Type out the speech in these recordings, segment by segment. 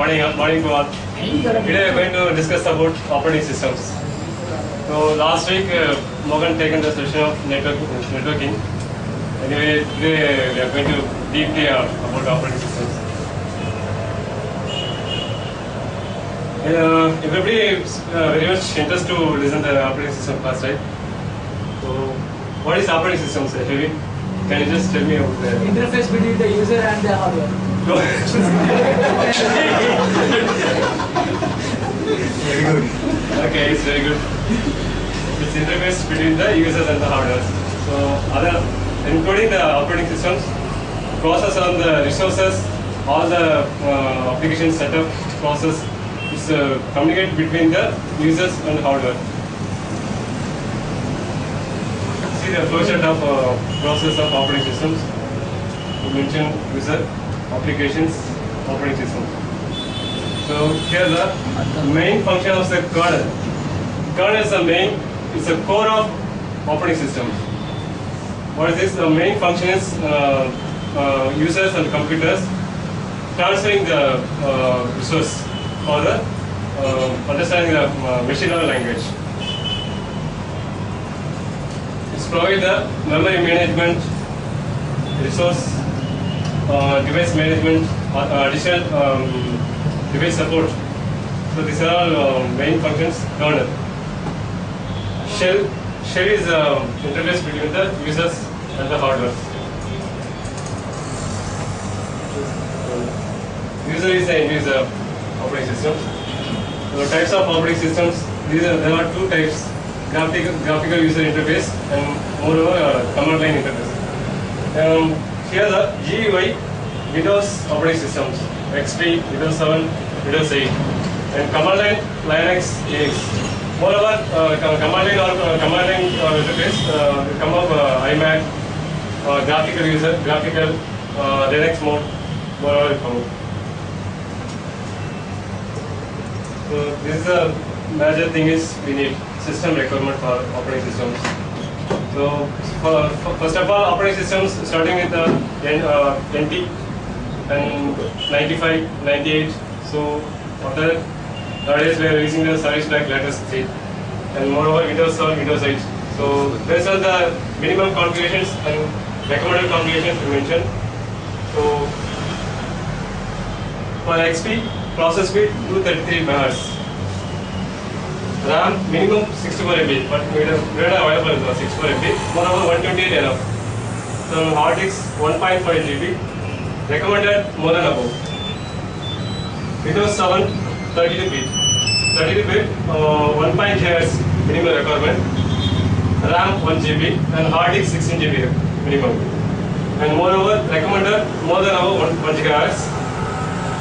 Morning to all. Today we are going to discuss about operating systems. So last week Morgan taken the session of networking. Anyway, today we are going to deeply about operating systems. Everybody is very much interested to listen to the operating system class, right? So what is operating systems actually? Can you just tell me about the interface between the user and the hardware? Go ahead. Very good. Okay, it's very good. It's interface between the users and the hardware. So including the operating systems, process on the resources, all the application setup process is communicate between the users and hardware. See the flowchart of process of operating systems. We mentioned user, applications, operating system. So here the main function of the kernel. Kernel is the main, it's the core of operating system. What is this? The main function is users and computers transferring the resource or the understanding the machine learning language. It's provide the memory management, resource, device management, additional device support. So these are all main functions. Kernel. Shell is interface between the users and the hardware. User is the end user operating system. So types of operating systems. There are two types: graphical user interface and moreover command line interface. Here the GUI, Windows operating systems, XP, Windows 7, Windows 8, and command line Linux, Unix. Moreover, command line or command line interface come up iMac, graphical user, graphical Linux mode, moreover come. So this is the major thing is we need system requirement for operating systems. So first of all, operating systems starting with the NT and 95, 98. So after that, nowadays we are using the service pack latest 3 and moreover Windows 7, Windows 8. So based on the minimum configurations and recommended configurations we mentioned. So for XP, process speed 233 MHz. RAM minimum 64 MB, but we don't have available 64 MB. Moreover 128 enough. So hard disk 1.5 GB. Recommended more than above. Windows 7 32 bit. 32 bit 1 GHz minimum requirement. RAM 1 GB and hard disk 16 GB minimum. And moreover recommended more than above 1 GHz,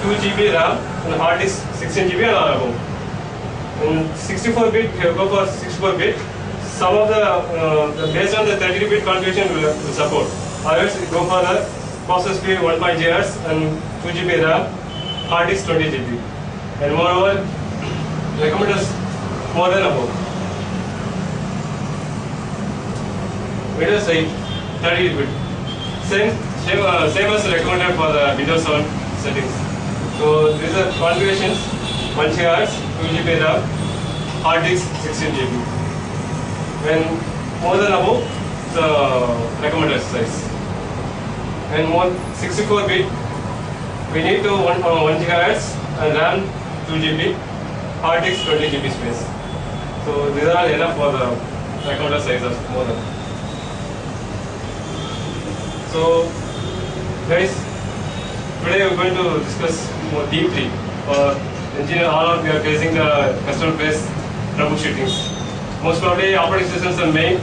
2 GB RAM and hard disk 16 GB and above. In 64 bit, you go for 64 bit. Some of the based on the 32 bit configuration will support. Others go for the process speed 1 GHz and 2 GB RAM, hard disk 20 GB. And moreover, recommended more than above. Windows 8, 30 bit. Same as recommended for the Windows 7 settings. So these are configurations: 1 GHz, 2 GB RAM, hard disk 16 GB. When more than above, the recommended size. And more 64 bit, we need to 1 GHz and RAM 2 GB, hard disk 20 GB space. So these are enough for the recommended size of more than. So guys, today we are going to discuss more deeply. For engineer, all of you are facing the customer base troubleshootings. Most probably operating systems are main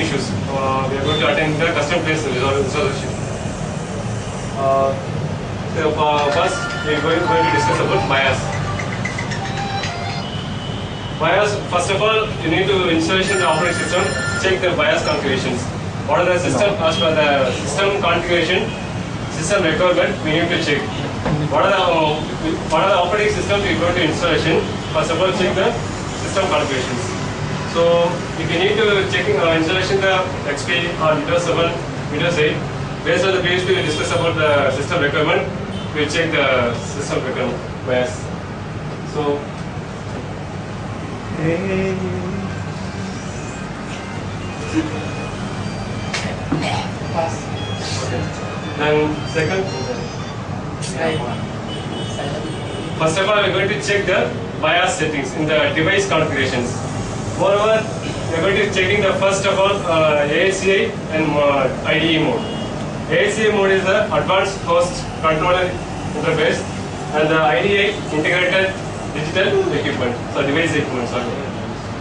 issues. We are going to attend the custom base resolution. So first we are going to discuss about BIOS. BIOS, first of all, you need to installation the operating system, check the BIOS configurations. What are the system, as per the system configuration, system requirement, we need to check. What are the operating systems we go to installation? First of all, check the system configurations. So if you need to check installation the XP or Windows 7, Windows 8, based on the previous we discussed about the system requirement, we check the system become bias. So Pass. okay. Then second, first of all, we're going to check the bias settings in the device configurations. Moreover, we're going to checking the first of all ASCI and IDE mode. ASCI mode is the advanced host controller interface, and the IDE integrated digital equipment, so device equipment. Sorry.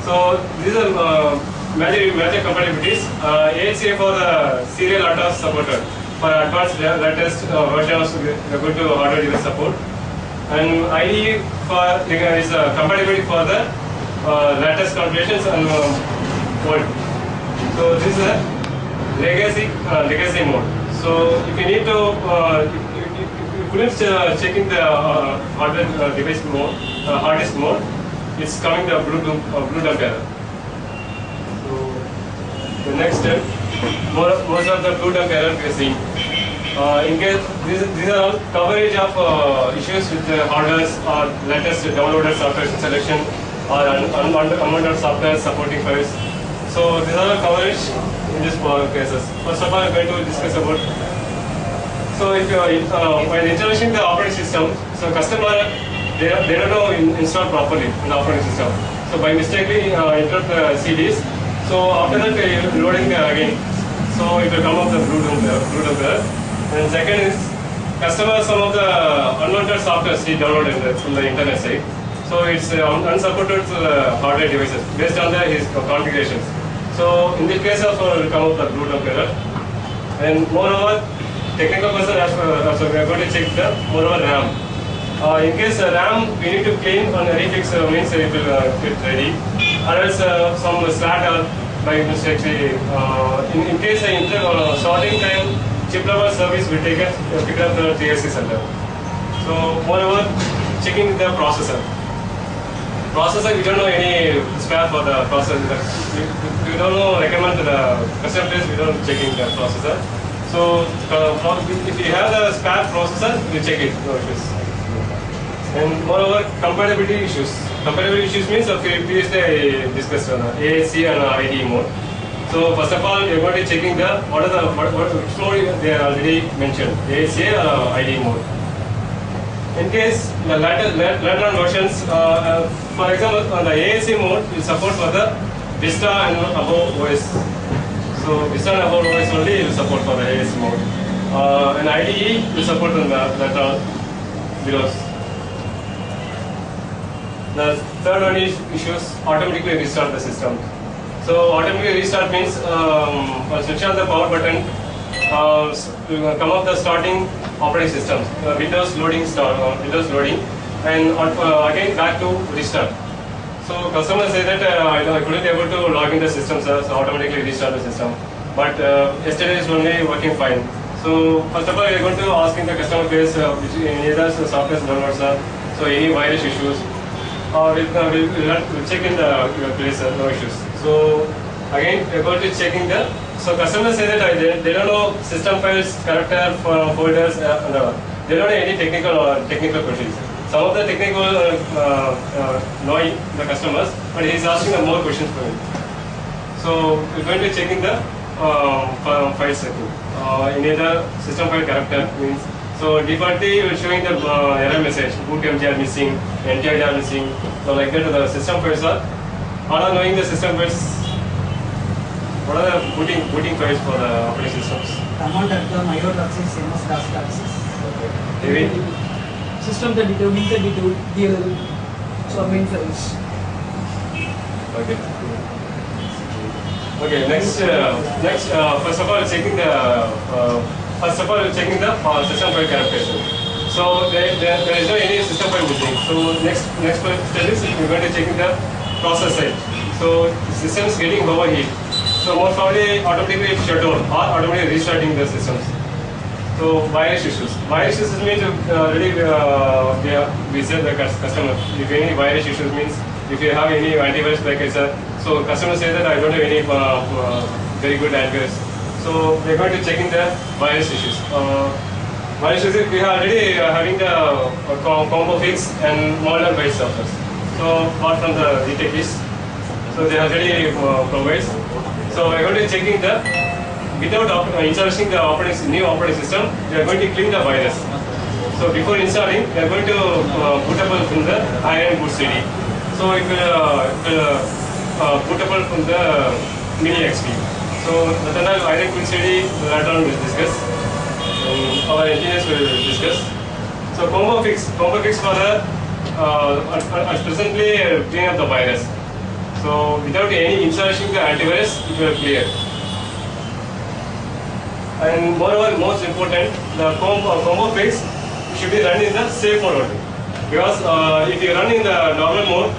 So these are major compatibilities. ASCI for the serial auto supported. For advanced latest versions, we are going to hardware device support. And IDE for is compatibility for the latest configurations and old. So this is a legacy mode. So if you need to, if you couldn't checking the hardware device mode, hard disk mode, it's coming the blue dump error. So the next step, most of the blue dump error we are seeing. In case these are all coverage of issues with the hardware or latest downloaded software installation or unwanted software supporting files. So these are all coverage in these cases. First of all, I'm going to discuss about. So if when installing the operating system, so customer they don't know install properly in the operating system. So by mistakenly interrupt the CDs. So after that loading again. So it will come up the blue dump error. And second is customer some of the unwanted software he downloaded from the internet site. So it's unsupported to the hardware devices based on his configurations. So in this case also will come up the blue dump error. And moreover, technical person also we are going to check the moreover RAM. In case RAM we need to clean and refix means it will get ready. Or else some slat or by mistake in case sorting time chip level service will take it pick up the TLC center. So moreover, checking the processor. Processor, we don't know any spare for the processor. We don't know recommend to the custom place. We don't checking the processor. So if you have the spare processor, we check it. No issues. And moreover, compatibility issues. Compatibility issues means previously discussed ASC and IDE mode. So first of all, we are going to checking the which mode they are already mentioned, ASA or ID mode. In case the later on versions, for example, on the ASA mode, will support for the Vista and above OS. So Vista and above OS only will support for the ASA mode. And IDE will support on the later on below. The third one is issues automatically restart the system. So automatically restart means switch on the power button, come up the starting operating system, Windows loading Windows loading, and again back to restart. So customer say that I couldn't able to log in the system, sir, so automatically restart the system. But yesterday is only working fine. So first of all, we are going to asking the customer base which either software downloads, so any virus issues. We'll check in the place, no issues. So again, we're going to checking the. So customers say that they don't know system files, character folders, they don't know any technical questions. Some of the technical knowing the customers, but he's asking more questions for him. So we're going to checking the file setting. In either system file character means. So defaultly we're showing the error message, boot MGR missing, NTIR missing. So like that the system files are. All knowing the system files. What are the booting files for the operating systems? Command at the IO access, CMOS task access. Okay. System the detail, link the detail, DLL, so main files. Okay. Okay. Next, first of all, checking the system file characterization. So there is no any system file missing. So next step is we're going to checking the process side. So the system is getting overheat. So most probably automatically shut down or automatically restarting the systems. So virus issues. Virus issues means already we said the customer. If any virus issues means if you have any antivirus package, so customer says that I don't have any very good antivirus. So we're going to check in the virus issues. One issue is we are already having the combo fix and model based software. So apart from the etechies, so they already provides. So we are going to checking the without installing the new operating system, we are going to clean the virus. So before installing, we are going to bootable from the iron boot CD. So it will bootable from the mini XP. So the iron boot CD later on will discuss. Our engineers will discuss. So combo fix for the presently clean up the virus. So without any installation the antivirus, it will clear. And moreover, most important, the combo fix should be run in the safe mode only. Because if you run in the normal mode,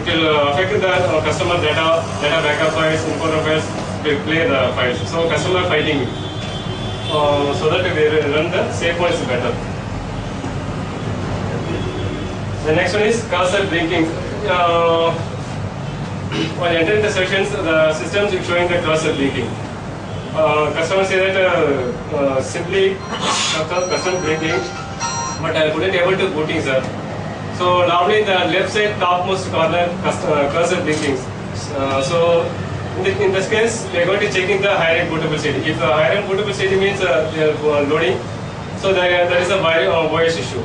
it will affect the customer data backup files, important files, will clear the files. So customer fighting so that we run the safe mode is better. The next one is cursor blinking. While entering the sessions, the systems is showing the cursor blinking. Customers say that simply cursor blinking, but I couldn't able to booting, sir. So normally the left side topmost corner cursor blinking. So in this case, we are going to checking the higher rank bootable CD. If higher rank bootable CD means they are loading, so there is a voice issue.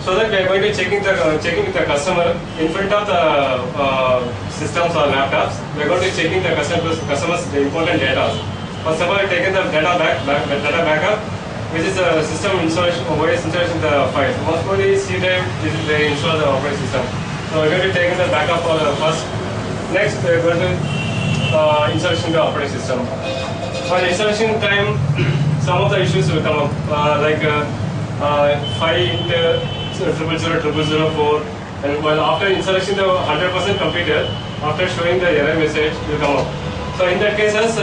So that we are going to checking with the customer in front of the systems or laptops. We are going to checking the customers the important data. First of all, taking the data backup, which is a system installation, OS installation of the files. Most probably C drive, this is they install the operating system. So we're going to take the backup for the first. Next, we're going to installation of the operating system. For installation time, some of the issues will come up, like 5.0.0.0.0.4, and while after installation the 100% completed, after showing the error message will come up. So in that cases,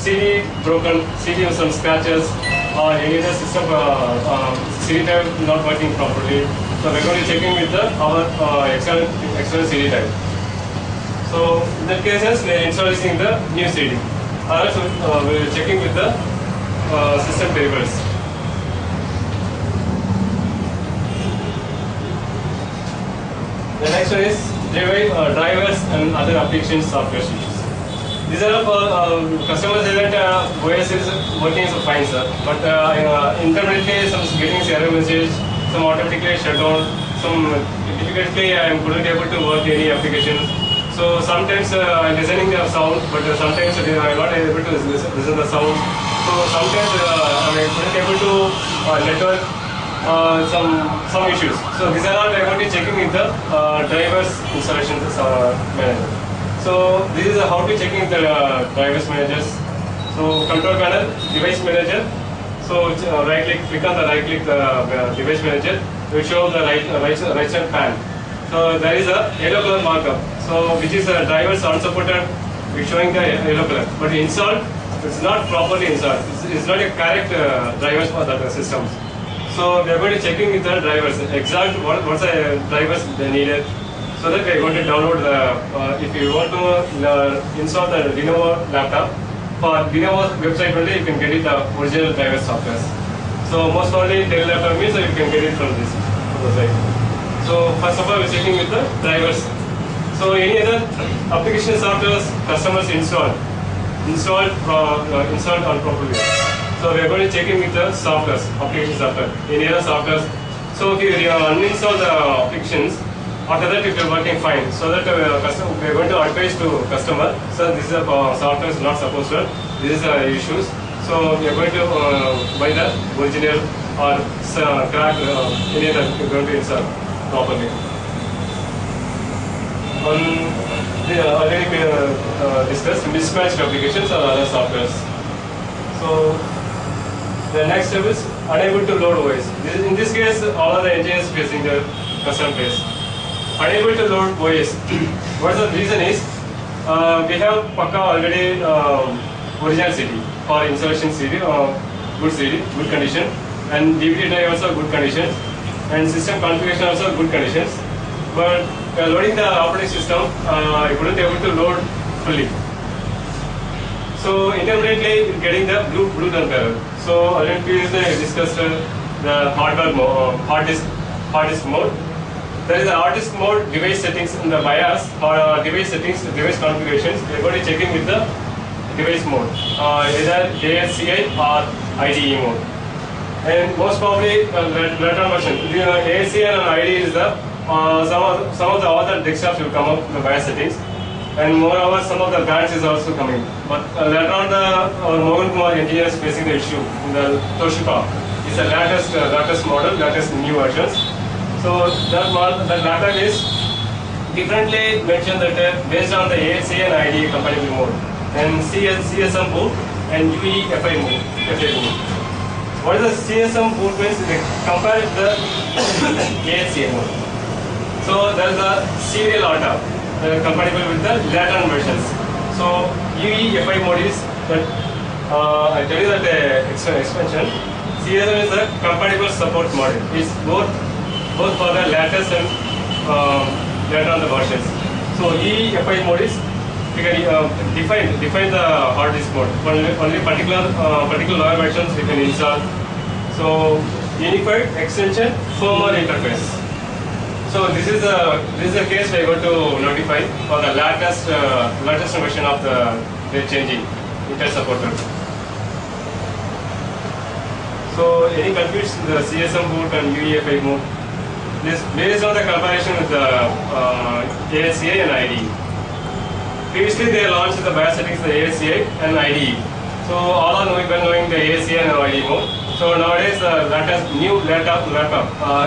CD broken, CD with some scratches, or any other system CD type not working properly. So we're going to checking with our external CD type. So in that cases, we're installing the new CD. Also, we're checking with the system peripherals. The next one is drivers and other application software issues. These are customers say that OS is working so fine, sir. But intermittently, some getting error message, some automatically shut down, some difficultly I couldn't able to work any application. So sometimes I'm listening the sound, but sometimes I'm not able to listen the sound. So sometimes I couldn't able to network some issues. So these are all I'm going to checking with the drivers installation manager. So this is how to checking the drivers managers. So control panel, device manager. So right click on the right click the device manager. Will show the right side pan. So there is a yellow color markup. So which is drivers unsupported. It's showing the yellow color. But installed, it's not properly installed. It's not a correct drivers for that systems. So we are going to checking with the drivers exact what's the drivers they needed. So that we are going to download the, if you want to install the Lenovo laptop, for Lenovo website only you can get it the original driver software. So most probably Dell laptop means you can get it from this site. So first of all we are checking with the drivers. So any other application software customers installed unproperly. So we are going to check in with the software, application software, any other software. So if you uninstall the applications, after that it will working fine. So that we are going to advise to customer, so this is a software is not supposed to, this is issues. So we are going to buy the original or crack any other you are going to install properly. Already we discussed mismatched applications or other softwares. So the next step is unable to load OS. In this case, all of the engineers facing the custom phase. Unable to load OS. What the reason is, we have Pakka already original CD or installation CD, good condition, and DVD drive also good conditions, and system configuration also good conditions. But loading the operating system, I couldn't able to load fully. So intermittently getting the blue tone error. So already previously I discussed the hard disk mode. There is a hard disk mode device settings in the BIOS or device settings, device configurations. We are going to checking with the device mode, either ASCI or IDE mode. And most probably later on version, the ASCI and IDE is the some of the other desktops will come up in the BIOS settings, and moreover some of the bands is also coming. But later on our Mohan Kumar engineer is facing the issue in the Toshiba. It's the latest model, latest new versions. So that laptop is differently mentioned that based on the ASA and IDE compatible mode, and CSM boot and UEFI mode. What is the CSM boot means? They compare the ASA mode. So there is a serial auto compatible with the later versions. So UEFI mode is that I tell you that expansion. CSM is the compatible support model. It's both for the latest and later on the versions. So EFI mode is define the hard disk mode. Only particular lower versions we can install. So unified extension firmware interface. So this is the case we are going to notify for the latest version of the changing Intel supported. So any confusion the CSM boot and UEFI mode. This based on the comparison with the ASCA and IDE. Previously they launched the BIOS settings the ASCA and IDE. So all are knowing the ASCA and IDE mode. So nowadays the new laptop,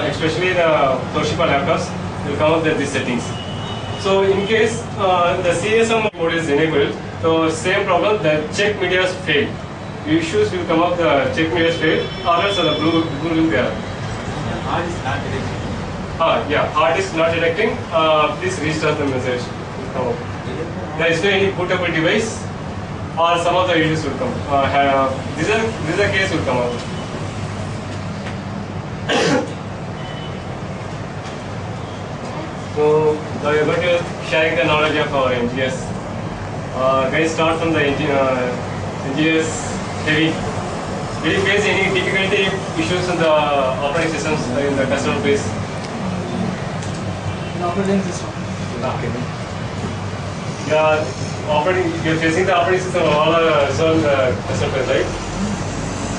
especially the Toshiba laptops, will come up with these settings. So in case the CSM mode is enabled, so same problem, the check media is failed. Issues will come up, the check media is failed, or else the blue will be there. Hard is not detecting. Yeah, hard disk not detecting. Please restart the message. Come up. There is no any bootable device, or some of the issues will come. This is a case will come up. So we are going to sharing the knowledge of our engineers. Guys, start from the engineers. Heavy. Will you face any difficulty issues in the operating systems in the customer base? The operating system. Okay. Yeah, you're facing the operating system of all the customer base, right?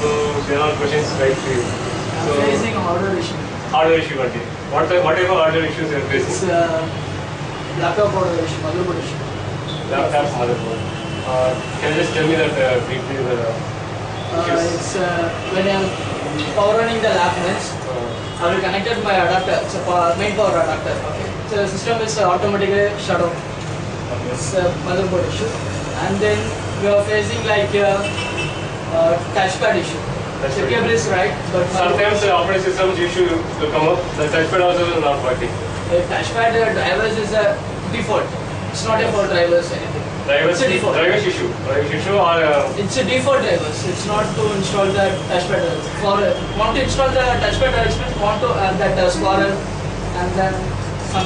So there are questions right to you. So Facing hardware issue. hardware issue, okay. What type of hardware issues you're facing? It's laptop hardware issue, motherboard issue. Laptop motherboard. Can you just tell me that briefly It's when I'm power running the lap nets, I will connect my adapter. It's a main power adapter. Okay. So the system is automatically shut off. Okay. It's a motherboard issue, and then we are facing like touchpad issue. The cable is right, but Sometimes the operating systems issue will come up. The touchpad also is not working. the touchpad drivers is a default. It's not a for drivers anything. It's a default. Drivers issue or It's a default drivers. It's not to install the touchpad drivers. For want to install the touchpad drivers, want to add that squirrel and then some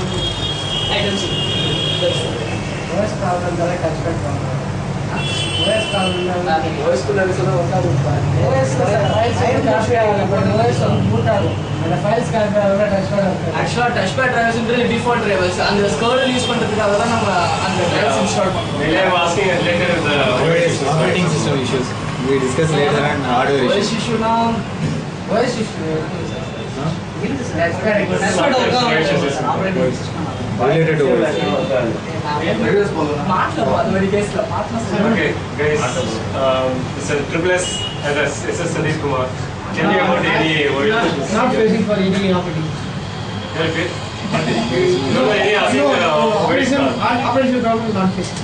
items. That's it. OS problem is touchpad problem. OS problem OS to level is not OS files copy ಆಗಲ್ಲ but OS boot ಆಗಲ್ಲ அந்த files copy ಆಗಲ್ಲ touchpad ಆಗ್ತದೆ. Actually touchpad drivers is default drivers. And the kernel use பண்றதுக்காக தான் நம்ம அந்த drivers install பண்றோம். Really, I'm asking related to the Operating system issues. We discuss later on hardware OS issues. issue now OS issue touchpad Related to మాట్లాడు అది very case లో మాట్లాడు. Okay, guys, it's a triple S and SS Sandeep Kumar. Tell me about any not facing for any operating. Okay. No, any asking operation problem is not facing.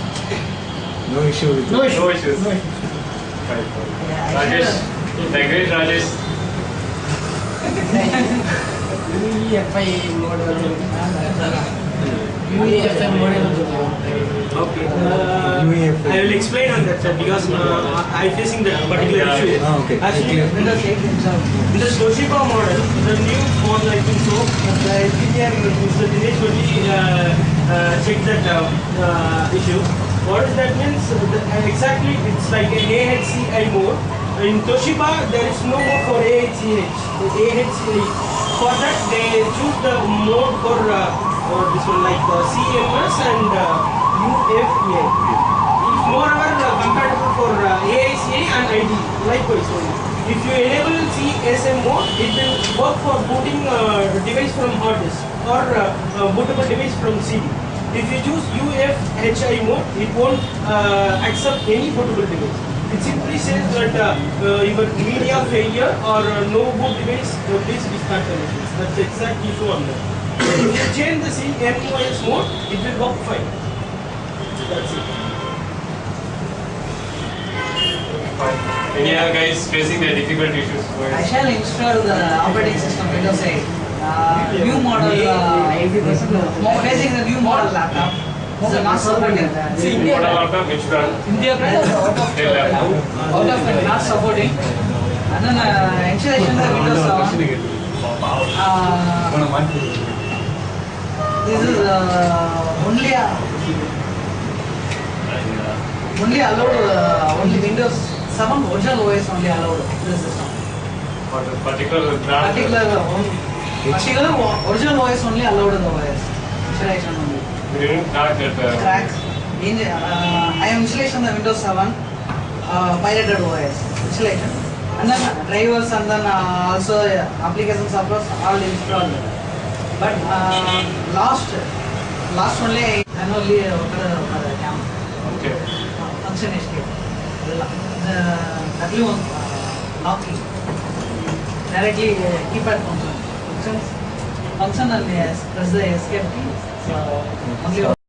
No issue with No issue. No issues. No issues. Fine. Rajesh, the great Rajesh. UEFI model. UEFI model. Okay. UEFI. I will explain on that, sir, because I facing that particular Yeah, issue. okay. Actually, in the Toshiba model, the new model, I think so, the engineer, Mr. Dinesh, only checked that issue. What does that mean? Exactly, it's like an AHCI mode. in Toshiba there is no mode for AHCH. For that they choose the mode for this one like CMS and UFA. It's moreover compatible for AICA and ID. Likewise only. If you enable CSM mode, it will work for booting device from hard disk or bootable device from CD. If you choose UFHI mode, it won't accept any bootable device. It simply says that your media failure or no boot device, please restart the machine. That's the exact issue on that. If you change the CMOS mode, it will work fine. That's it. Any other guys facing the difficult issues? I shall install the operating system Windows 8. New model, facing the new model laptop. This is not supporting. Model laptop, which brand? India brand out of it not supporting. And then installation the Windows 7. This is only allowed only Windows 7 original OS only allowed this system. For the particular brand? Particular original OS only allowed in the OS. Installation only. We didn't crack that. Crack. I am installation the Windows 7 pirated OS installation. And then drivers and then also application servers all installed. But last only annually camp. Okay. Function escape. That one locking. Directly keypad function. Function and press the escape key. So only